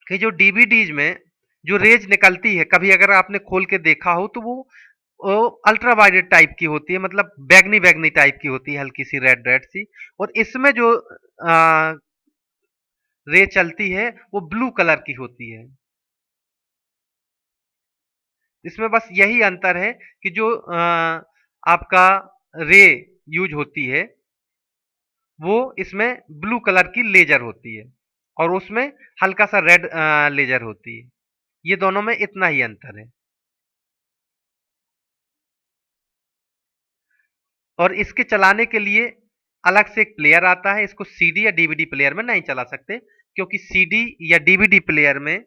कि जो डीवीडीज में जो रेज निकलती है, कभी अगर आपने खोल के देखा हो तो वो अल्ट्रा वायलेट टाइप की होती है, मतलब बैगनी बैगनी टाइप की होती है, हल्की सी रेड रेड सी। और इसमें जो रे चलती है वो ब्लू कलर की होती है। इसमें बस यही अंतर है कि जो आपका रे यूज होती है वो इसमें ब्लू कलर की लेजर होती है, और उसमें हल्का सा रेड लेजर होती है। ये दोनों में इतना ही अंतर है। और इसके चलाने के लिए अलग से एक प्लेयर आता है, इसको सीडी या डीवीडी प्लेयर में नहीं चला सकते, क्योंकि सीडी या डीवीडी प्लेयर में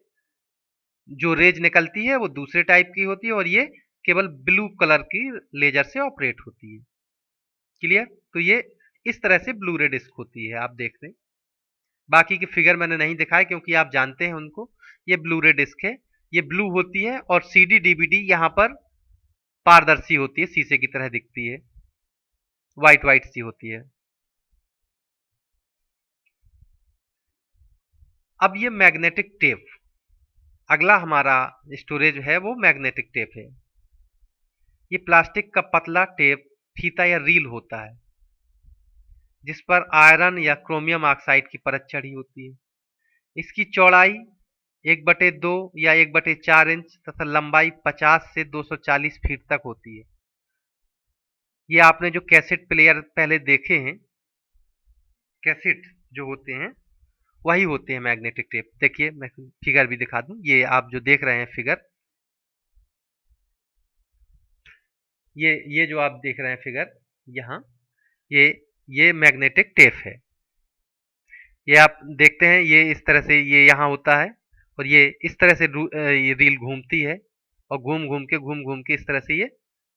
जो रेज निकलती है वो दूसरे टाइप की होती है, और ये केवल ब्लू कलर की लेजर से ऑपरेट होती है। क्लियर? तो ये इस तरह से ब्लू रे डिस्क होती है, आप देख रहे हैं। बाकी की फिगर मैंने नहीं दिखाया क्योंकि आप जानते हैं उनको। ये ब्लू रे डिस्क है, ये ब्लू होती है, और सीडी डीवीडी यहाँ पर पारदर्शी होती है, शीशे की तरह दिखती है, व्हाइट व्हाइट सी होती है। अब ये मैग्नेटिक टेप, अगला हमारा स्टोरेज है वो मैग्नेटिक टेप है। ये प्लास्टिक का पतला टेप, फीता या रील होता है जिस पर आयरन या क्रोमियम ऑक्साइड की परत चढ़ी होती है। इसकी चौड़ाई 1/2 या 1/4 इंच तथा लंबाई 50 से 240 फीट तक होती है। ये आपने जो कैसेट प्लेयर पहले देखे हैं, कैसेट जो होते हैं वही होते हैं मैग्नेटिक टेप। देखिए मैं फिगर भी दिखा दूं, ये आप जो देख रहे हैं फिगर, ये जो आप देख रहे हैं फिगर यहाँ, ये ये मैग्नेटिक टेप है। ये आप देखते हैं, ये इस तरह से ये यहाँ होता है और ये इस तरह से ये रील घूमती है और घूम घूम के इस तरह से ये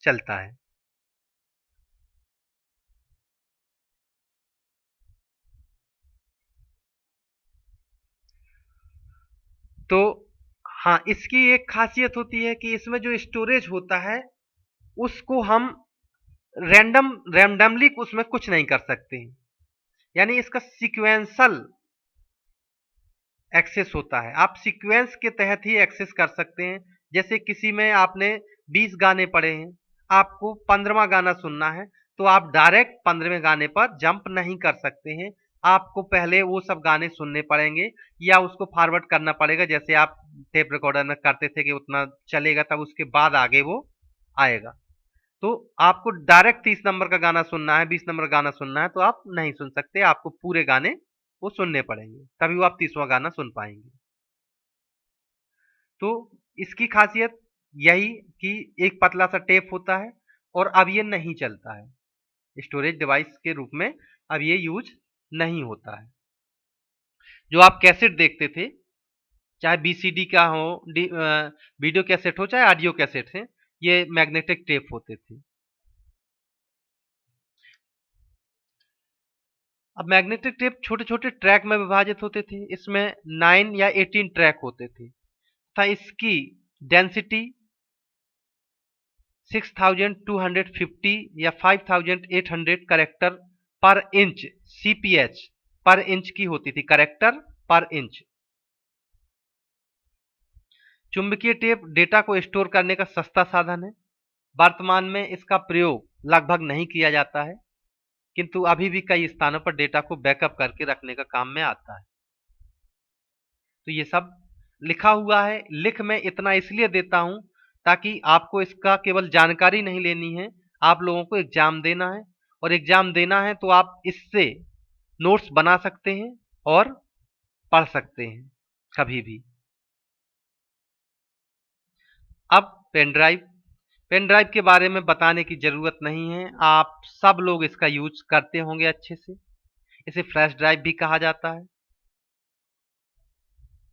चलता है। तो हाँ, इसकी एक खासियत होती है कि इसमें जो स्टोरेज होता है उसको हम रैंडमली उसमें कुछ नहीं कर सकते हैं। यानी इसका सीक्वेंसल एक्सेस होता है, आप सीक्वेंस के तहत ही एक्सेस कर सकते हैं। जैसे किसी में आपने 20 गाने पढ़े हैं, आपको 15वां गाना सुनना है, तो आप डायरेक्ट 15वें गाने पर जंप नहीं कर सकते हैं। आपको पहले वो सब गाने सुनने पड़ेंगे या उसको फॉरवर्ड करना पड़ेगा, जैसे आप टेप रिकॉर्डर में करते थे कि उतना चलेगा तब उसके बाद आगे वो आएगा। तो आपको डायरेक्ट 30 नंबर का गाना सुनना है, 20 नंबर का गाना सुनना है, तो आप नहीं सुन सकते, आपको पूरे गाने वो सुनने पड़ेंगे, तभी वो आप 30वां गाना सुन पाएंगे। तो इसकी खासियत यही कि एक पतला सा टेप होता है और अब ये नहीं चलता है, स्टोरेज डिवाइस के रूप में अब ये यूज नहीं होता है। जो आप कैसेट देखते थे, चाहे बीसीडी का हो, वीडियो कैसेट हो, चाहे ऑडियो कैसेट है, ये मैग्नेटिक टेप होते थे। अब मैग्नेटिक टेप छोटे छोटे ट्रैक में विभाजित होते थे, इसमें 9 या 18 ट्रैक होते थे तथा इसकी डेंसिटी 6250 या 5800 करेक्टर पर इंच सीपीएच पर इंच की होती थी, करेक्टर पर इंच। चुंबकीय टेप डेटा को स्टोर करने का सस्ता साधन है। वर्तमान में इसका प्रयोग लगभग नहीं किया जाता है, किंतु अभी भी कई स्थानों पर डेटा को बैकअप करके रखने का काम में आता है। तो ये सब लिखा हुआ है, लिख मैं इतना इसलिए देता हूं ताकि आपको इसका केवल जानकारी नहीं लेनी है, आप लोगों को एग्जाम देना है, और एग्जाम देना है तो आप इससे नोट्स बना सकते हैं और पढ़ सकते हैं कभी भी। अब पेन ड्राइव, पेन ड्राइव के बारे में बताने की जरूरत नहीं है, आप सब लोग इसका यूज करते होंगे अच्छे से। इसे फ्लैश ड्राइव भी कहा जाता है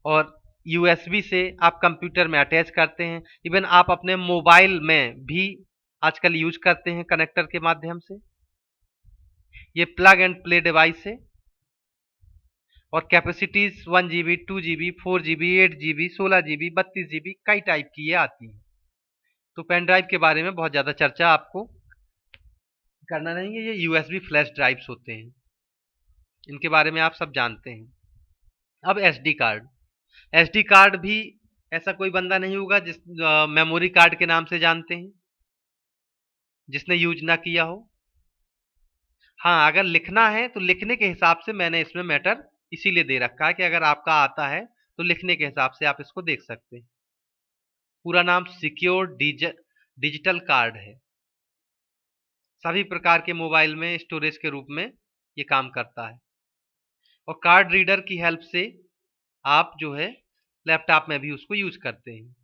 और यूएसबी से आप कंप्यूटर में अटैच करते हैं, इवन आप अपने मोबाइल में भी आजकल यूज करते हैं कनेक्टर के माध्यम से। ये प्लग एंड प्ले डिवाइस है और capacities 1 GB, 2 GB, 4 GB, 8 GB, 16 GB, 32 GB कई टाइप की ये आती है। तो पेन ड्राइव के बारे में बहुत ज्यादा चर्चा आपको करना नहीं है, ये यूएसबी फ्लैश ड्राइव्स होते हैं, इनके बारे में आप सब जानते हैं। अब एसडी कार्ड, एसडी कार्ड भी ऐसा कोई बंदा नहीं होगा जिस मेमोरी कार्ड के नाम से जानते हैं जिसने यूज ना किया हो। हाँ, अगर लिखना है तो लिखने के हिसाब से मैंने इसमें मैटर इसीलिए दे रखा है कि अगर आपका आता है तो लिखने के हिसाब से आप इसको देख सकते हैं। पूरा नाम सिक्योर डिजिटल कार्ड है, सभी प्रकार के मोबाइल में स्टोरेज के रूप में ये काम करता है और कार्ड रीडर की हेल्प से आप जो है लैपटॉप में भी उसको यूज करते हैं।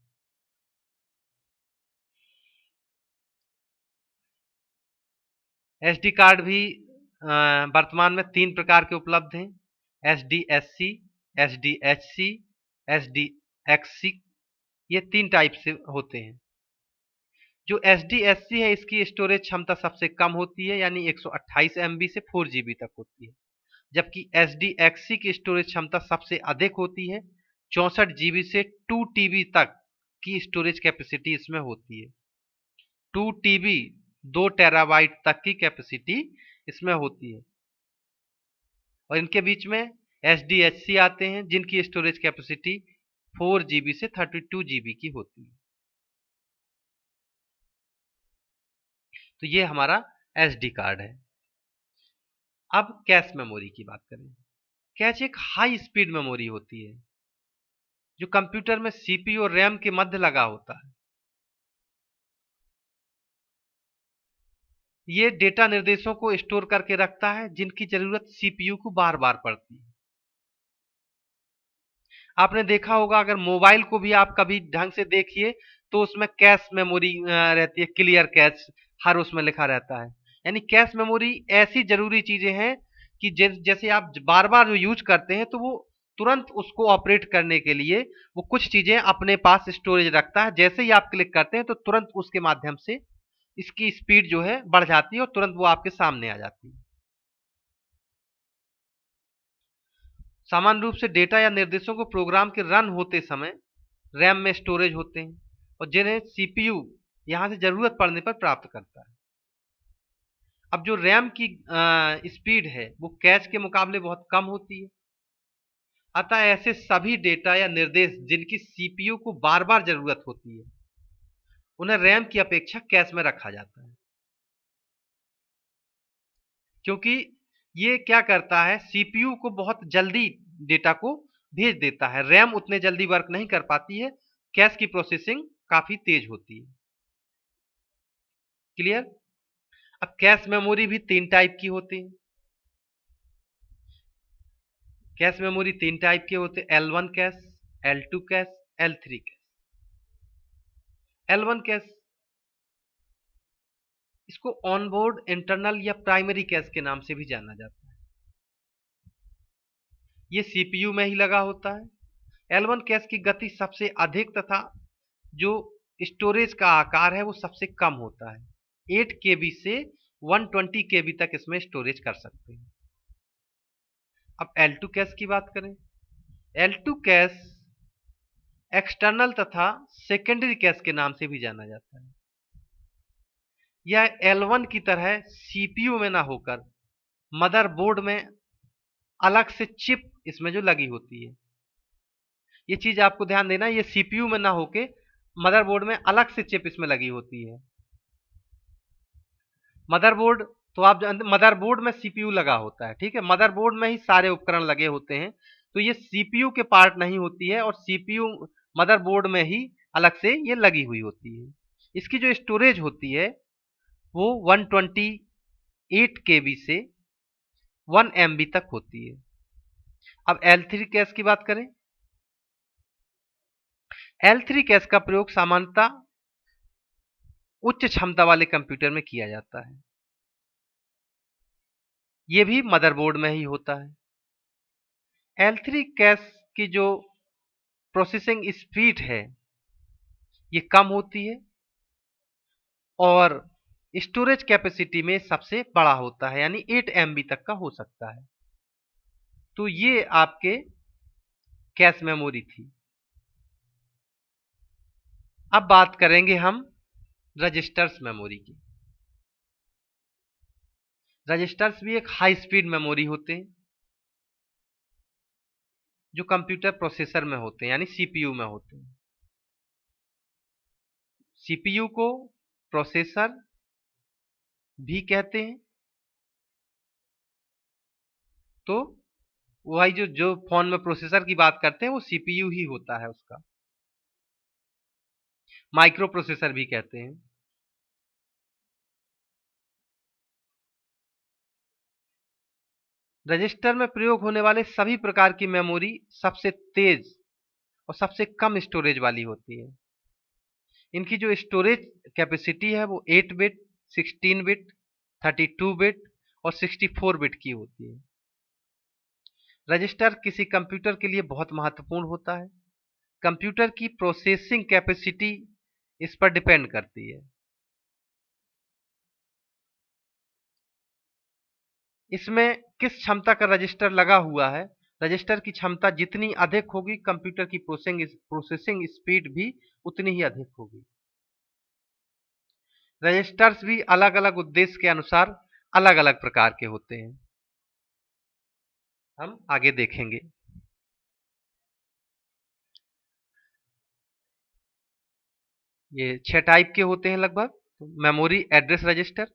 एसडी कार्ड भी वर्तमान में 3 प्रकार के उपलब्ध हैं, एसडीएससी, एसडीएचसी, एसडीएक्सी, ये 3 टाइप से होते हैं। जो एसडीएचसी है इसकी स्टोरेज क्षमता सबसे कम होती है, यानी 128 MB से 4 GB तक होती है, जबकि एसडीएक्सी की स्टोरेज क्षमता सबसे अधिक होती है, 64 GB से 2 TB तक की स्टोरेज कैपेसिटी इसमें होती है। 2 TB 2 टेराबाइट तक की कैपेसिटी इसमें होती है और इनके बीच में एसडीएचसी आते हैं जिनकी स्टोरेज कैपेसिटी 4 GB से 32 GB की होती है। तो ये हमारा SD कार्ड है। अब कैश मेमोरी की बात करें। कैश एक हाई स्पीड मेमोरी होती है जो कंप्यूटर में CPU और रैम के मध्य लगा होता है। ये डेटा निर्देशों को स्टोर करके रखता है जिनकी जरूरत CPU को बार बार पड़ती है। आपने देखा होगा, अगर मोबाइल को भी आप कभी ढंग से देखिए तो उसमें कैश मेमोरी रहती है, क्लियर कैश हर उसमें लिखा रहता है। यानी कैश मेमोरी ऐसी जरूरी चीजें हैं कि जैसे आप बार बार यूज करते हैं तो वो तुरंत उसको ऑपरेट करने के लिए वो कुछ चीजें अपने पास स्टोरेज रखता है। जैसे ही आप क्लिक करते हैं तो तुरंत उसके माध्यम से इसकी स्पीड जो है बढ़ जाती है और तुरंत वो आपके सामने आ जाती है। सामान्य रूप से डेटा या निर्देशों को प्रोग्राम के रन होते समय रैम में स्टोरेज होते हैं और जिन्हें सीपीयू यहां से जरूरत पड़ने पर प्राप्त करता है। अब जो रैम की स्पीड है वो कैश के मुकाबले बहुत कम होती है। अतः ऐसे सभी डेटा या निर्देश जिनकी सीपीयू को बार बार जरूरत होती है उन्हें रैम की अपेक्षा कैश में रखा जाता है, क्योंकि ये क्या करता है, सीपीयू को बहुत जल्दी डेटा को भेज देता है। रैम उतने जल्दी वर्क नहीं कर पाती है, कैश की प्रोसेसिंग काफी तेज होती है। क्लियर। अब कैश मेमोरी भी 3 टाइप की होती है। कैश मेमोरी 3 टाइप के होते हैं, L1 cash, L2 cash, L3 cash. L1 cash इसको ऑनबोर्ड इंटरनल या प्राइमरी कैश के नाम से भी जाना जाता है। ये सीपीयू में ही लगा होता है। L1 कैश की गति सबसे अधिक तथा जो स्टोरेज का आकार है वो सबसे कम होता है। 8 KB से 120 KB तक इसमें स्टोरेज कर सकते हैं। अब L2 कैश की बात करें। L2 कैश एक्सटर्नल तथा सेकेंडरी कैश के नाम से भी जाना जाता है। यह L1 की तरह सीपीयू में ना होकर मदरबोर्ड में अलग से चिप इसमें जो लगी होती है, ये चीज आपको ध्यान देना है, ये सीपीयू में ना होके मदरबोर्ड में अलग से चिप इसमें लगी होती है। मदरबोर्ड तो आप मदरबोर्ड में सीपीयू लगा होता है, ठीक है, मदरबोर्ड में ही सारे उपकरण लगे होते हैं। तो ये सीपीयू के पार्ट नहीं होती है और सीपीयू मदरबोर्ड में ही अलग से ये लगी हुई होती है। इसकी जो स्टोरेज होती है वो 128 KB से 1 MB तक होती है। अब L3 कैश की बात करें। L3 कैश का प्रयोग सामान्यतः उच्च क्षमता वाले कंप्यूटर में किया जाता है। ये भी मदरबोर्ड में ही होता है। L3 कैश की जो प्रोसेसिंग स्पीड है ये कम होती है और स्टोरेज कैपेसिटी में सबसे बड़ा होता है, यानी 8 MB तक का हो सकता है। तो ये आपके कैश मेमोरी थी। अब बात करेंगे हम रजिस्टर्स मेमोरी की। रजिस्टर्स भी एक हाई स्पीड मेमोरी होते हैं जो कंप्यूटर प्रोसेसर में होते हैं, यानी सीपीयू में होते हैं। सीपीयू को प्रोसेसर भी कहते हैं। तो वही जो जो फोन में प्रोसेसर की बात करते हैं वो सीपीयू ही होता है, उसका माइक्रो प्रोसेसर भी कहते हैं। रजिस्टर में प्रयोग होने वाले सभी प्रकार की मेमोरी सबसे तेज और सबसे कम स्टोरेज वाली होती है। इनकी जो स्टोरेज कैपेसिटी है वो 8 बिट, 16 बिट, 32 बिट और 64 बिट की होती है। रजिस्टर किसी कंप्यूटर के लिए बहुत महत्वपूर्ण होता है। कंप्यूटर की प्रोसेसिंग कैपेसिटी इस पर डिपेंड करती है। इसमें किस क्षमता का रजिस्टर लगा हुआ है, रजिस्टर की क्षमता जितनी अधिक होगी कंप्यूटर की प्रोसेसिंग स्पीड भी उतनी ही अधिक होगी। रजिस्टर्स भी अलग अलग उद्देश्य के अनुसार अलग अलग प्रकार के होते हैं, हम आगे देखेंगे। ये 6 टाइप के होते हैं लगभग। मेमोरी एड्रेस रजिस्टर,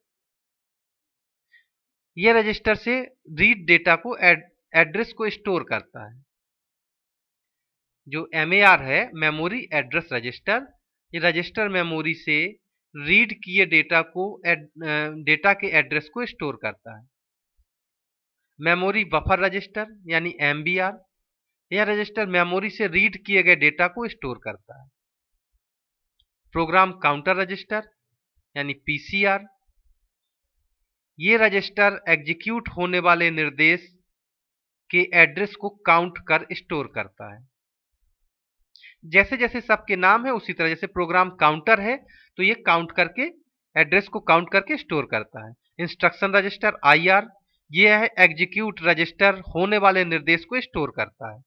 ये रजिस्टर से रीड डेटा को एड्रेस को स्टोर करता है। जो MAR है, मेमोरी एड्रेस रजिस्टर, ये रजिस्टर मेमोरी से रीड किए डेटा को डेटा के एड्रेस को स्टोर करता है। मेमोरी बफर रजिस्टर यानी MBR, यह रजिस्टर मेमोरी से रीड किए गए डेटा को स्टोर करता है। प्रोग्राम काउंटर रजिस्टर यानी PCR, ये रजिस्टर एग्जीक्यूट होने वाले निर्देश के एड्रेस को काउंट कर स्टोर करता है। जैसे जैसे सबके नाम है उसी तरह, जैसे प्रोग्राम काउंटर है तो ये काउंट करके एड्रेस को काउंट करके स्टोर करता है। इंस्ट्रक्शन रजिस्टर IR, ये है एग्जीक्यूट रजिस्टर होने वाले निर्देश को स्टोर करता है।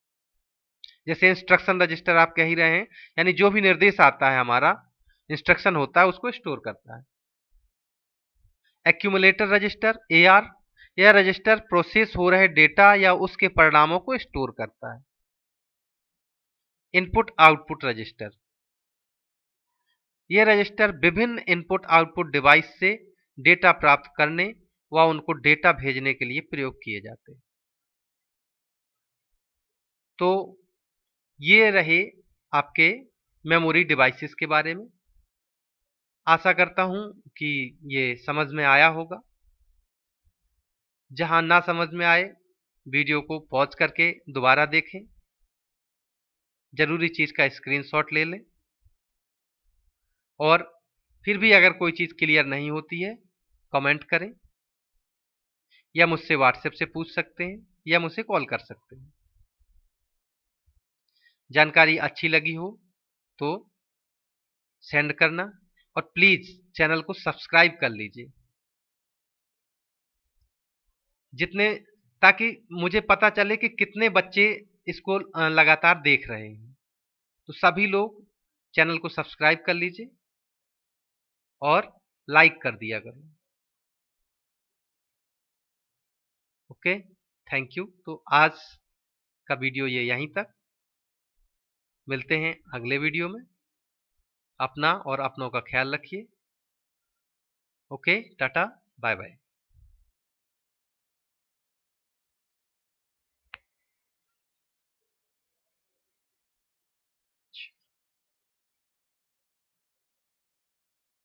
जैसे इंस्ट्रक्शन रजिस्टर आप कह ही रहे हैं, यानी जो भी निर्देश आता है हमारा इंस्ट्रक्शन होता है उसको स्टोर करता है। एक्यूमुलेटर रजिस्टर AR, यह रजिस्टर प्रोसेस हो रहे डेटा या उसके परिणामों को स्टोर करता है। इनपुट आउटपुट रजिस्टर, यह रजिस्टर विभिन्न इनपुट आउटपुट डिवाइस से डेटा प्राप्त करने व उनको डेटा भेजने के लिए प्रयोग किए जाते हैं। तो ये रहे आपके मेमोरी डिवाइसेस के बारे में। आशा करता हूं कि ये समझ में आया होगा। जहां ना समझ में आए वीडियो को पॉज करके दोबारा देखें, जरूरी चीज का स्क्रीनशॉट ले लें, और फिर भी अगर कोई चीज क्लियर नहीं होती है कमेंट करें, या मुझसे व्हाट्सएप से पूछ सकते हैं, या मुझसे कॉल कर सकते हैं। जानकारी अच्छी लगी हो तो सेंड करना, और प्लीज चैनल को सब्सक्राइब कर लीजिए, जितने ताकि मुझे पता चले कि कितने बच्चे इसको लगातार देख रहे हैं। तो सभी लोग चैनल को सब्सक्राइब कर लीजिए और लाइक कर दिया करो। Okay, thank you. तो आज का वीडियो ये यहीं तक, मिलते हैं अगले वीडियो में। अपना और अपनों का ख्याल रखिए। Okay, tata, bye bye.